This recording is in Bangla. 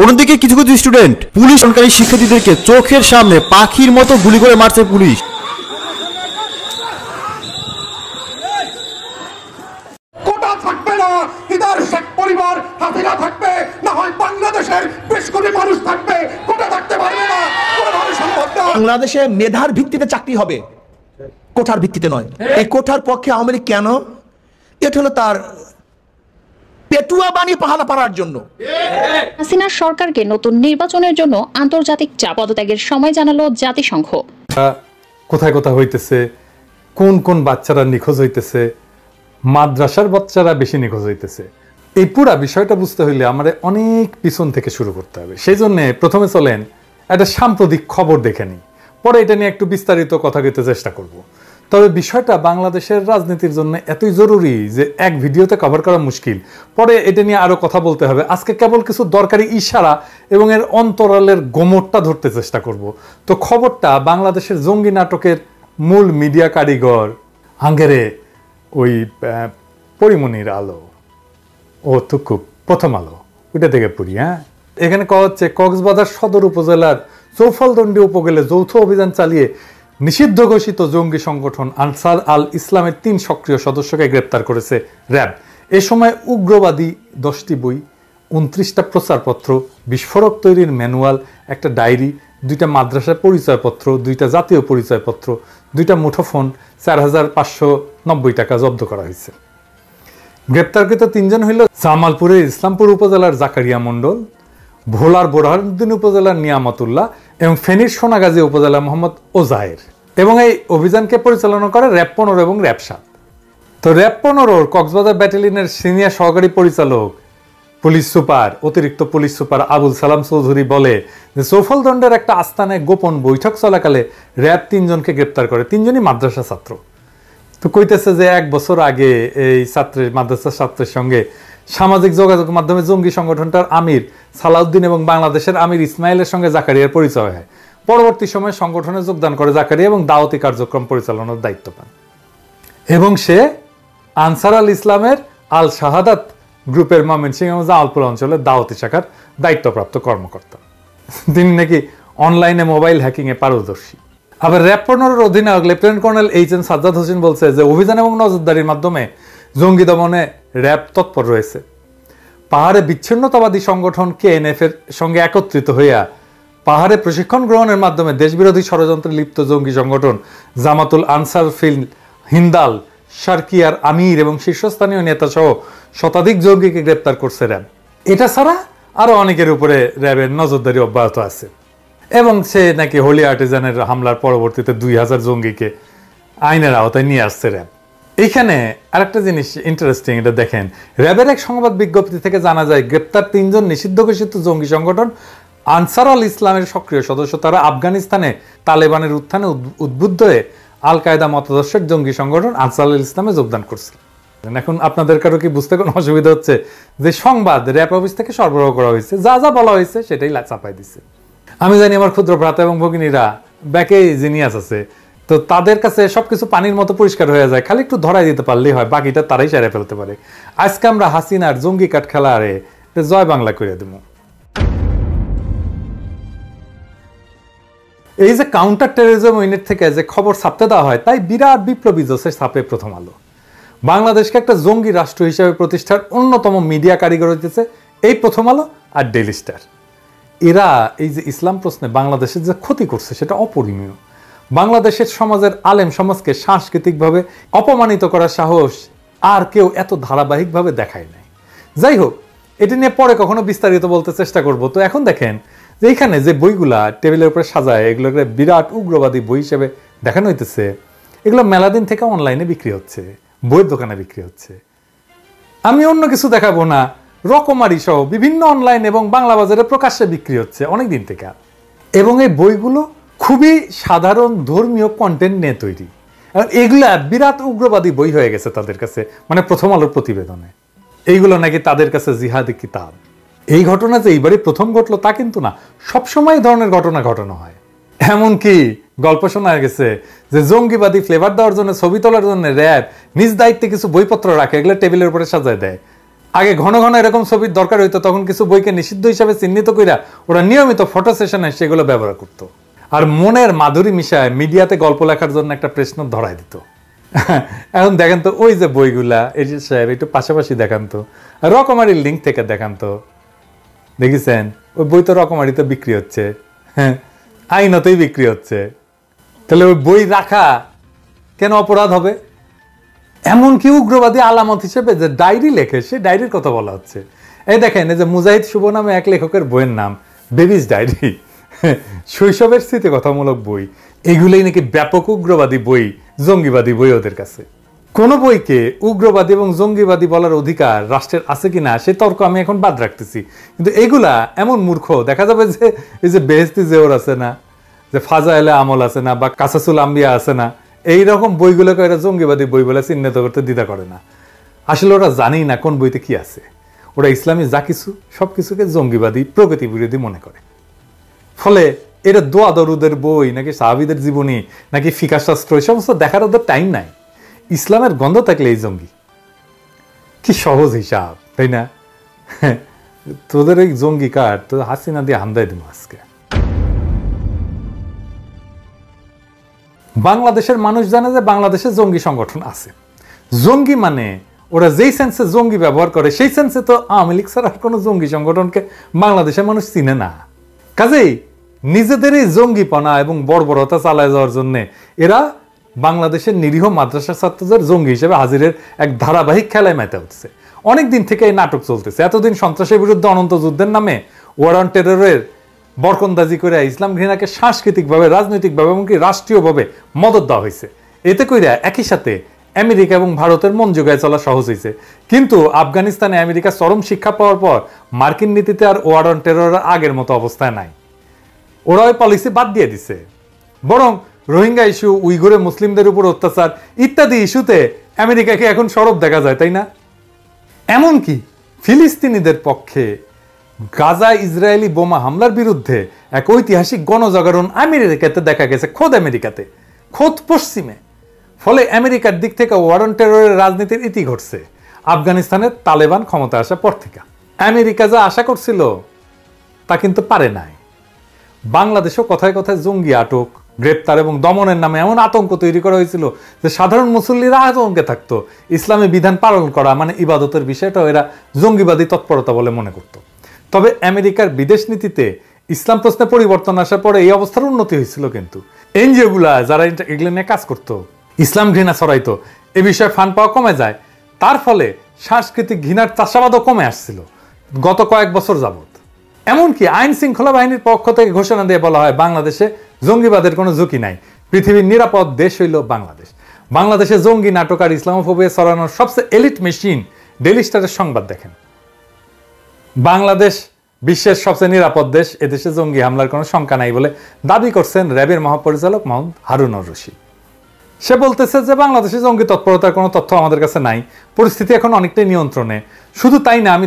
অন্যদিকে কিছু কিছু স্টুডেন্ট পুলিশ সরকারি শিক্ষার্থীদেরকে চোখের সামনে পাখির মতো গুলি করে মারছে পুলিশ। কোটা থাকবে না, ইদার শেখ পরিবার হাসিনা থাকবে, না হয় বাংলাদেশের 20 কোটি মানুষ থাকবে, কোটা থাকতে পারবে না, কোনোভাবে সম্ভব না। বাংলাদেশে মেধার ভিত্তিতে চাকরি হবে, কোঠার ভিত্তিতে নয়। এই কোঠার পক্ষে আওয়ামী লীগ কেন? এটা হলো তার পেটুয়া বাণী পাহারা পাড়ার জন্য। হাসিনার সরকারকে নতুন নির্বাচনের জন্য আন্তর্জাতিক চাপ পদত্যাগের সময় জানালো জাতিসংঘ। কোথায় কোথায় হইতেছে, কোন কোন বাচ্চারা নিখোঁজ হইতেছে, মাদ্রাসার বাচ্চারা বেশি নিখোঁজ হইতেছে, এই পুরা বিষয়টা বুঝতে হইলে আমাদের অনেক পিছন থেকে শুরু করতে হবে। সেই জন্য প্রথমে চলেন একটা সাম্প্রতিক খবর দেখে নিই, পরে এটা নিয়ে একটু বিস্তারিত কথা বলতে চেষ্টা করব। তবে বিষয়টা বাংলাদেশের রাজনীতির জন্য এতই জরুরি যে এক ভিডিওতে কভার করা মুশকিল, পরে এটা নিয়ে আরো কথা বলতে হবে। আজকে কেবল কিছু দরকারি ইশারা এবং এর অন্তরালের গোমরটা ধরতে চেষ্টা করব। তো খবরটা বাংলাদেশের জঙ্গি নাটকের মূল মিডিয়া কারিগর হাঙ্গেরে ওই পরিমণির আলো, ও তো খুব প্রথম আলো, ওইটা থেকে পড়ি। হ্যাঁ, এখানে কওয়া হচ্ছে কক্সবাজার সদর উপজেলার চৌফলদন্ডি উপজেলায় যৌথ অভিযান চালিয়ে নিষিদ্ধ ঘোষিত জঙ্গি সংগঠন আনসার আল ইসলামের 3 সক্রিয় সদস্যকে গ্রেপ্তার করেছে র্যাব। এ সময় উগ্রবাদী 10টি বই, 29টা প্রচারপত্র, বিস্ফোরক তৈরির ম্যানুয়াল, একটা ডায়েরি, 2টা মাদ্রাসার পরিচয়পত্র, 2টা জাতীয় পরিচয়পত্র, 2টা মুঠোফোন, 4590 টাকা জব্দ করা হয়েছে। গ্রেপ্তারকৃত 3 জন হইল জামালপুরের ইসলামপুর উপজেলার জাকারিয়া মণ্ডল, ভোলার বোরহানুদ্দিন উপজেলার নিয়ামতুল্লাহ এবং ফেনীর সোনাগাজী উপজেলার মোহাম্মদ ওজাহের। এবং এই অভিযানকে পরিচালনা করে র্যাব 15 এবং র্যাব 7। তো র্যাব 15 কক্সবাজার ব্যাটালিয়নের সিনিয়র সহকারী পরিচালক পুলিশ সুপার, অতিরিক্ত পুলিশ সুপার আবুল সালাম চৌধুরী বলে যে চৌফলদন্ডের একটা আস্তানায় গোপন বৈঠক চলাকালে র্যাব 3 জনকে গ্রেপ্তার করে, 3 জনই মাদ্রাসা ছাত্র। তো কইতেছে যে 1 বছর আগে এই মাদ্রাসা ছাত্রের সঙ্গে সামাজিক যোগাযোগ মাধ্যমে জঙ্গি সংগঠনটার আমির সালাউদ্দিন এবং বাংলাদেশের আমির ইসমাইলের সঙ্গে জাকারিয়ার পরিচয় হয়। পরবর্তী সময়ে সংগঠনে যোগদান করে জাকারিয়া এবং দাওয়াতি কার্যক্রম পরিচালনার দায়িত্ব পান। এবং সে আনসার আল ইসলামের আল শাহাদাত গ্রুপের ময়মনসিংহ এবং জামালপুর অঞ্চলের দাওয়াতি শাখার দায়িত্বপ্রাপ্ত কর্মকর্তা। তিনি নাকি অনলাইনে মোবাইল হ্যাকিংয়ে পারদর্শী। আবার র্যাব 15-এর অধিনায়ক লেফটেন্যান্ট কর্নেল এইচ.এন. সাজ্জাদ হোসেন বলছে যে অভিযান এবং নজরদারির মাধ্যমে জঙ্গি দমনে র্যাব তৎপর রয়েছে। পাহাড়ে বিচ্ছিন্নতাবাদী সংগঠন কেএনএফ এর সঙ্গে একত্রিত হইয়া পাহাড়ে প্রশিক্ষণ গ্রহণের মাধ্যমে দেশবিরোধী ষড়যন্ত্রে লিপ্ত জঙ্গি সংগঠন জামাতুল আনসার ফিল হিন্দাল, শারকিয়ার আমির এবং শীর্ষস্থানীয় নেতা সহ শতাধিক জঙ্গিকে গ্রেপ্তার করছে র্যাব। এটা ছাড়া আরো অনেকের উপরে র্যাবের নজরদারি অব্যাহত আছে। এবং সে নাকি হোলি আর্টিজানের হামলার পরবর্তীতে 2000 জঙ্গিকে আইনের আওতায় নিয়ে আসছে র্যাব। এইখানে আরেকটা জিনিস ইন্টারেস্টিং, এটা দেখেন। র্যাবের এক সংবাদ বিজ্ঞপ্তি থেকে জানা যায় গ্রেপ্তার 3 জন নিষিদ্ধ ঘোষিত জঙ্গি সংগঠন আনসার আল ইসলামের সক্রিয় সদস্য। তারা আফগানিস্তানে তালেবানের উত্থানে উদ্বুদ্ধ হয়ে আল কায়দা মতাদর্শের জঙ্গি সংগঠন আনসার আল ইসলামে যোগদান করছে। এখন আপনাদের কারো কি বুঝতে কোনো অসুবিধা হচ্ছে যে সংবাদ র্যাব অফিস থেকে সরবরাহ করা হয়েছে, যা যা বলা হয়েছে সেটাই চাপাই দিচ্ছে। আমি জানি আমার ক্ষুদ্র ভ্রাতা এবং ভগিনীরা ব্যাকে জিনিয়াস আছে, তো তাদের কাছে সবকিছু পানির মতো পরিষ্কার হয়ে যায়, খালি একটু ধরাই দিতে পারলেই হয়, বাকিটা তারাই সেরে ফেলতে পারে। আজকে আমরা হাসিনার জঙ্গি কাঠ খেলা আরে জয় বাংলা করে দেব। এই যে কাউন্টার টেরোরিজম ইউনিট থেকে যে খবর ছাপতে দেওয়া হয়, তাই বিরাট বিপ্লবী জোশে ছাপে প্রথম আলো। বাংলাদেশকে একটা জঙ্গি রাষ্ট্র হিসেবে প্রতিষ্ঠার অন্যতম মিডিয়া কারিগর হইতেছে এই প্রথম আলো আর ডেইলি স্টার। এরা এই যে ইসলাম প্রশ্নে বাংলাদেশের যে ক্ষতি করছে সেটা অপরিমেয়। বাংলাদেশের সমাজের আলেম সমাজকে সাংস্কৃতিকভাবে অপমানিত করার সাহস আর কেউ এত ধারাবাহিকভাবে দেখায় নাই। যাই হোক, এটি নিয়ে পরে কখনো বিস্তারিত বলতে চেষ্টা করব। তো এখন দেখেন যে এইখানে যে বইগুলা টেবিলের উপরে সাজায়, এগুলোকে বিরাট উগ্রবাদী বই হিসেবে দেখানো হইতেছে। এগুলো মেলাদিন থেকে অনলাইনে বিক্রি হচ্ছে, বইয়ের দোকানে বিক্রি হচ্ছে। আমি অন্য কিছু দেখাবো না, রকমারি সহ বিভিন্ন অনলাইন এবং বাংলা বাজারে প্রকাশ্যে বিক্রি হচ্ছে অনেকদিন থেকে। এবং এই বইগুলো খুবই সাধারণ ধর্মীয় কন্টেন্ট নিয়ে তৈরি। এগুলা বিরাট উগ্রবাদী বই হয়ে গেছে তাদের কাছে, মানে প্রথম আলোর প্রতিবেদনে এইগুলো নাকি তাদের কাছে জিহাদি কিতাব। এই ঘটনা যে এইবারই প্রথম ঘটলো তা কিন্তু না, সবসময় এই ধরনের ঘটনা ঘটানো হয়। এমনকি গল্প শোনা গেছে যে জঙ্গিবাদী ফ্লেভার দেওয়ার জন্য, ছবি তোলার জন্য র্যাব নিজ দায়িত্বে কিছু বইপত্র রাখে, এগুলো টেবিলের উপরে সাজায় দেয়। আগে ঘন ঘন এরকম ছবির দরকার হইতো, তখন কিছু বইকে নিষিদ্ধ হিসাবে চিহ্নিত কইরা ওরা নিয়মিত ফটো সেশনে সেগুলো ব্যবহার করত। আর মনের মাধুরী মিশায় মিডিয়াতে গল্প লেখার জন্য একটা প্রশ্ন ধরাই দিত। এখন দেখেন তো ওই যে বইগুলা, এই যে সাহেব একটু পাশাপাশি দেখান তো, রকমারি লিঙ্ক থেকে দেখান তো, দেখেছেন ওই বই তো রকমারিতে বিক্রি হচ্ছে, হ্যাঁ আইনতেই বিক্রি হচ্ছে, তাহলে ওই বই রাখা কেন অপরাধ হবে? এমনকি উগ্রবাদী আলামত হিসেবে যে ডায়েরি লেখে, সে ডায়েরির কথা বলা হচ্ছে। এই দেখেন, এই যে মুজাহিদ শুভ নামে এক লেখকের বইয়ের নাম বেবিজ ডায়েরি, শৈশবের স্মৃতিকথামূলক বই, এগুলোই নাকি ব্যাপক উগ্রবাদী বই, জঙ্গিবাদী বই ওদের কাছে। কোন বইকে উগ্রবাদী এবং জঙ্গিবাদী বলার অধিকার রাষ্ট্রের আছে কিনা সে তর্ক আমি এখন বাদ রাখতেছি, কিন্তু এগুলা এমন মূর্খ, দেখা যাবে যে এই যে বেহেস্তি জেওর আছে না, যে ফাজাইলে আমল আছে না, বা কাসাসুল আম্বিয়া আছে না, এইরকম বইগুলোকে এরা জঙ্গিবাদী বই বলে চিহ্নিত করতে দ্বিধা করে না। আসলে ওরা জানেই না কোন বইতে কি আছে, ওরা ইসলামী যা কিছু সবকিছুকে জঙ্গিবাদী প্রগতি বিরোধী মনে করে। ফলে এরা দোয়া দরুদের বই নাকি সাহাবীদের জীবনী নাকি ফিকাহ শাস্ত্র এই সমস্ত দেখার ওদের টাইম নাই। ইসলামের গন্ধ থাকলে এই জঙ্গি। কি সহজ হিসাব, তাই না? তোদের এই জঙ্গি কার্ড তো হাসিনা দিয়ে হামদাই দিব আজকে। বাংলাদেশের মানুষ জানে যে বাংলাদেশে জঙ্গি সংগঠন আছে। জঙ্গি মানে ওরা যেই সেন্সে জঙ্গি ব্যবহার করে সেই সেন্সে তো আওয়ামী লীগ ছাড়া আর কোনো জঙ্গি সংগঠনকে বাংলাদেশের মানুষ চিনে না। কাজেই নিজেদের এই জঙ্গিপনা এবং বর্বরতা চালায় যাওয়ার জন্য এরা বাংলাদেশের নিরীহ মাদ্রাসা ছাত্রদের জঙ্গি হিসেবে হাজিরের এক ধারাবাহিক খেলায় মেতে উঠছে। অনেকদিন থেকে এই নাটক চলতেছে। এতদিন সন্ত্রাসের বিরুদ্ধে অনন্ত যুদ্ধের নামে ওয়ার অন টেররের বরকন্দাজি করে ইসলাম ঘৃণাকে সাংস্কৃতিকভাবে, রাজনৈতিকভাবে এমনকি রাষ্ট্রীয়ভাবে মদত দেওয়া হয়েছে। এতে কইরা একই সাথে আমেরিকা এবং ভারতের মন জোগায় চলা সহজ হয়েছে। কিন্তু আফগানিস্তানে আমেরিকা চরম শিক্ষা পাওয়ার পর মার্কিন নীতিতে আর ওয়ার অন টেরর আগের মতো অবস্থায় নাই। ওরা ওই পলিসি বাদ দিয়ে দিছে, বরং রোহিঙ্গা ইস্যু, উইঘুরে মুসলিমদের উপর অত্যাচার ইত্যাদি ইস্যুতে আমেরিকাকে এখন সরব দেখা যায়, তাই না? এমনকি ফিলিস্তিনিদের পক্ষে গাজা ইসরায়েলি বোমা হামলার বিরুদ্ধে এক ঐতিহাসিক গণজাগরণ আমেরিকাতে দেখা গেছে, খোদ আমেরিকাতে, খোদ পশ্চিমে। ফলে আমেরিকার দিক থেকে ওয়ার অন টেররের রাজনীতির ইতি ঘটছে আফগানিস্তানের তালেবান ক্ষমতা আসার পর থেকে। আমেরিকা যা আশা করছিল তা কিন্তু পারে নাই। বাংলাদেশও কথায় কথায় জঙ্গি আটক, গ্রেপ্তার এবং দমনের নামে এমন আতঙ্ক তৈরি করা হয়েছিল যে সাধারণ মুসল্লিরা আতঙ্কে থাকতো। ইসলামী বিধান পালন করা মানে ইবাদতের বিষয়টাও এরা জঙ্গিবাদী তৎপরতা বলে মনে করত। তবে আমেরিকার বিদেশ নীতিতে ইসলাম প্রশ্নে পরিবর্তন আসার পরে এই অবস্থার উন্নতি হয়েছিল। কিন্তু এনজিওগুলা যারা এগুলো নিয়ে কাজ করত, ইসলাম ঘৃণা ছড়াইতো, এ বিষয়ে ফান্ড পাওয়া কমে যায়। তার ফলে সাংস্কৃতিক ঘৃণার চাষাবাদও কমে আসছিল গত কয়েক বছর যাবত। এমনকি আইন শৃঙ্খলা বাহিনীর পক্ষ থেকে ঘোষণা দিয়ে বলা হয় বাংলাদেশে জঙ্গিবাদের কোনো ঝুঁকি নাই, পৃথিবীর নিরাপদ দেশ হইল বাংলাদেশ। বাংলাদেশে জঙ্গি নাটক আর ইসলামোফোবিয়া ছড়ানোর সবচেয়ে এলিট মেশিন ডেইলি স্টারের সংবাদ দেখেন। বাংলাদেশ বিশ্বের সবচেয়ে নিরাপদ দেশ, এদেশে জঙ্গি হামলার কোনো শঙ্কা নাই বলে দাবি করছেন র্যাবের মহাপরিচালক মোহাম্মদ হারুনুর রশিদ। সে বলতেছে যে বাংলাদেশে জঙ্গি তৎপরতার কোনো তথ্য আমাদের কাছে নাই, পরিস্থিতি এখন অনেকটাই নিয়ন্ত্রণে। শুধু তাই না, আমি